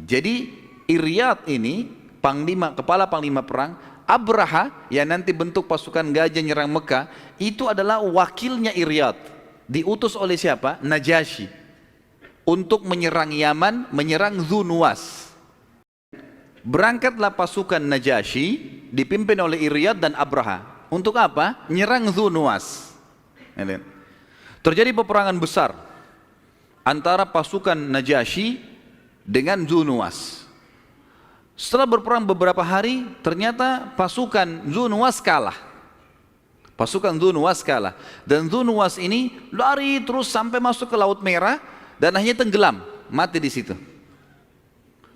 Jadi Iryad ini kepala panglima perang. Abraha yang nanti bentuk pasukan gajah nyerang Mekah itu adalah wakilnya Iryad, diutus oleh siapa? Najasyi, untuk menyerang Yaman, menyerang Dhu Nuwas. Berangkatlah pasukan Najasyi dipimpin oleh Iryad dan Abraha. Untuk apa? Nyerang Dhu Nuwas. Terjadi peperangan besar antara pasukan Najasyi dengan Dhu Nuwas. Setelah berperang beberapa hari, ternyata pasukan Dhu Nuwas kalah. Pasukan Dhu Nuwas kalah. Dan Dhu Nuwas ini lari terus sampai masuk ke Laut Merah dan akhirnya tenggelam, mati di situ.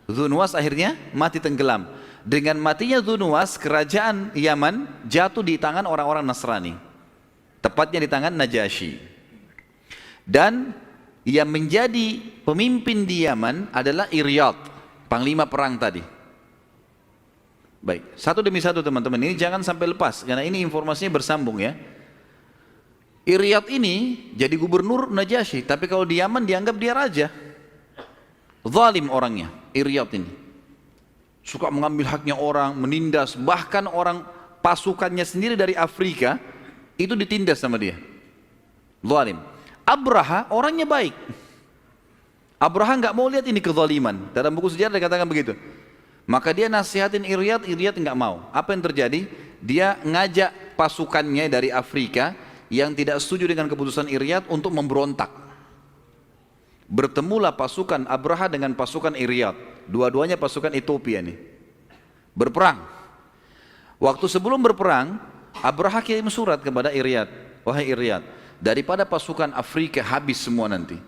Dhu Nuwas akhirnya mati tenggelam. Dengan matinya Dhu Nuwas, kerajaan Yaman jatuh di tangan orang-orang Nasrani. Tepatnya di tangan Najasyi. Dan yang menjadi pemimpin di Yaman adalah Iryad, panglima perang tadi. Baik, satu demi satu teman-teman, ini jangan sampai lepas karena ini informasinya bersambung ya. Iryad ini jadi gubernur Najasyi, tapi kalau di Yaman dianggap dia raja. Zalim orangnya, Iryad ini. Suka mengambil haknya orang, menindas, bahkan orang pasukannya sendiri dari Afrika itu ditindas sama dia. Zalim. Abraha orangnya baik. Abraha nggak mau lihat ini kezaliman. Dalam buku sejarah dikatakan begitu. Maka dia nasihatin Iryad, Iryad nggak mau. Apa yang terjadi? Dia ngajak pasukannya dari Afrika yang tidak setuju dengan keputusan Iryad untuk memberontak. Bertemulah pasukan Abraha dengan pasukan Iryad. Dua-duanya pasukan Ethiopia nih. Berperang. Waktu sebelum berperang, Abraha kirim surat kepada Iryad. Wahai Iryad, daripada pasukan Afrika habis semua nanti,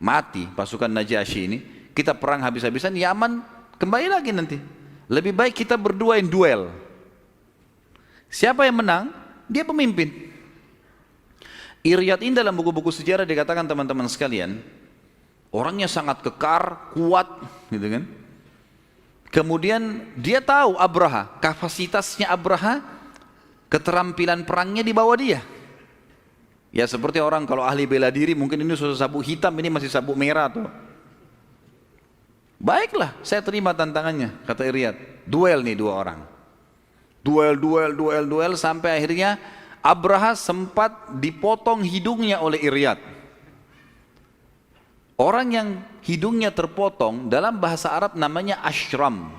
mati pasukan Najasyi ini, kita perang habis-habisan, Yaman kembali lagi nanti. Lebih baik kita berdua yang duel. Siapa yang menang? Dia pemimpin. Iryad ini dalam buku-buku sejarah dikatakan teman-teman sekalian, orangnya sangat kekar, kuat, gitu kan. Kemudian dia tahu Abraha, kapasitasnya Abraha, keterampilan perangnya di bawah dia. Ya seperti orang kalau ahli bela diri, mungkin ini sudah sabuk hitam, ini masih sabuk merah tuh. Baiklah, saya terima tantangannya, kata Iryad. Duel nih dua orang. Duel, sampai akhirnya Abraha sempat dipotong hidungnya oleh Iryad. Orang yang hidungnya terpotong dalam bahasa Arab namanya Ashram.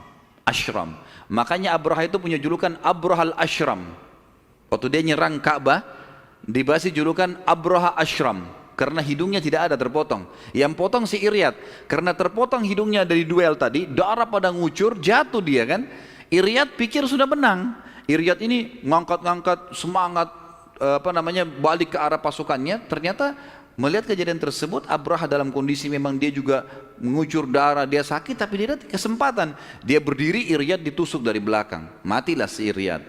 Ashram. Makanya Abraha itu punya julukan Abrahal Ashram. Waktu dia nyerang Ka'bah, diberi julukan Abraha Ashram. Karena hidungnya tidak ada terpotong. Yang potong si Iryad. Karena terpotong hidungnya dari duel tadi, darah pada ngucur, jatuh dia kan. Iryad pikir sudah menang. Iryad ini ngangkat-ngangkat semangat balik ke arah pasukannya. Ternyata melihat kejadian tersebut, Abraha dalam kondisi memang dia juga mengucur darah, dia sakit, tapi dia ada kesempatan. Dia berdiri, Iryad ditusuk dari belakang. Matilah si Iryad.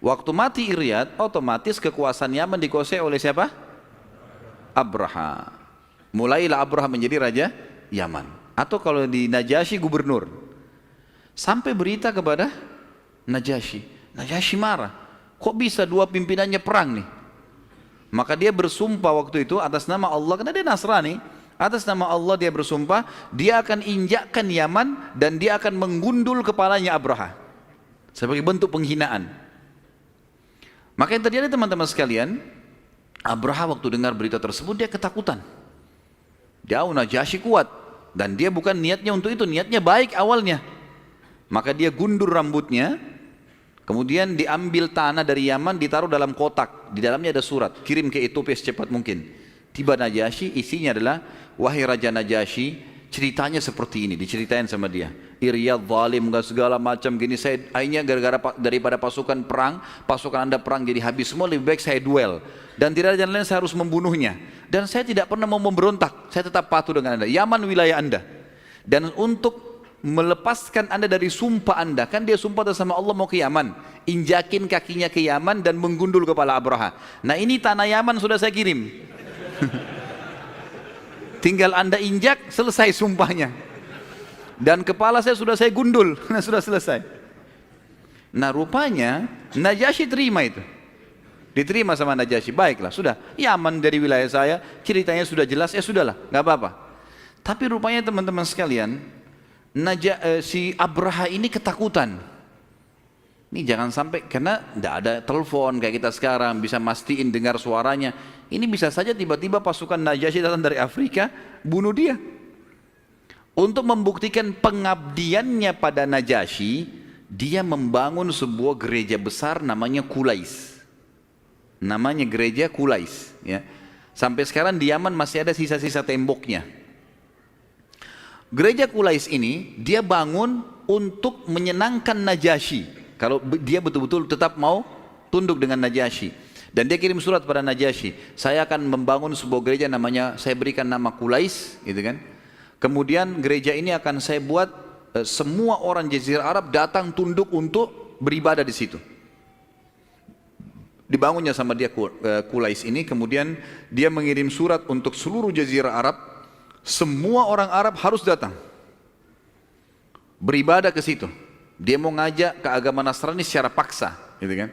Waktu mati Iryad, otomatis kekuasaan Yaman dikuasai oleh siapa? Abraha. Mulailah Abraha menjadi raja Yaman. Atau kalau di Najasyi gubernur. Sampai berita kepada Najasyi. Najasyi marah. Kok bisa dua pimpinannya perang nih? Maka dia bersumpah waktu itu atas nama Allah, karena dia Nasrani. Atas nama Allah dia bersumpah, dia akan injakkan Yaman dan dia akan menggundul kepalanya Abraha. Sebagai bentuk penghinaan. Maka yang terjadi teman-teman sekalian, Abraha waktu dengar berita tersebut dia ketakutan. Jauh Najasyi kuat dan dia bukan niatnya untuk itu, niatnya baik awalnya. Maka dia gundur rambutnya, kemudian diambil tanah dari Yaman, ditaruh dalam kotak. Di dalamnya ada surat, kirim ke Ethiopia secepat mungkin. Tiba Najasyi, isinya adalah, wahai Raja Najasyi, ceritanya seperti ini, diceritain sama dia. Iryad zalim, segala macam gini, saya akhirnya gara-gara daripada pasukan perang, pasukan anda perang jadi habis semua, lebih baik saya duel. Dan tidak ada jalan lain, saya harus membunuhnya. Dan saya tidak pernah mau memberontak, saya tetap patuh dengan anda. Yaman wilayah anda. Dan untuk melepaskan anda dari sumpah anda, kan dia sumpah sama Allah mau ke Yaman, injakin kakinya ke Yaman dan menggundul kepala Abraha. Nah ini tanah Yaman sudah saya kirim. Tinggal anda injak, selesai sumpahnya. Dan kepala saya sudah saya gundul, sudah selesai. Nah rupanya Najasyi terima itu. Diterima sama Najasyi, baiklah sudah, Yaman dari wilayah saya, ceritanya sudah jelas, ya sudahlah, nggak apa-apa. Tapi rupanya teman-teman sekalian, si Abraha ini ketakutan. Ini jangan sampai, karena tidak ada telepon kayak kita sekarang, bisa mastiin dengar suaranya. Ini bisa saja tiba-tiba pasukan Najasyi datang dari Afrika, bunuh dia. Untuk membuktikan pengabdiannya pada Najasyi, dia membangun sebuah gereja besar namanya Qulais. Namanya gereja Qulais. Ya. Sampai sekarang di Yaman masih ada sisa-sisa temboknya. Gereja Qulais ini dia bangun untuk menyenangkan Najasyi. Kalau dia betul-betul tetap mau tunduk dengan Najasyi. Dan dia kirim surat pada Najasyi, saya akan membangun sebuah gereja namanya, saya berikan nama Qulais, gitu kan. Kemudian gereja ini akan saya buat semua orang Jazirah Arab datang tunduk untuk beribadah di situ. Dibangunnya sama dia Qulais ini, kemudian dia mengirim surat untuk seluruh Jazirah Arab, semua orang Arab harus datang beribadah ke situ. Dia mau ngajak ke agama Nasrani secara paksa, gitu kan.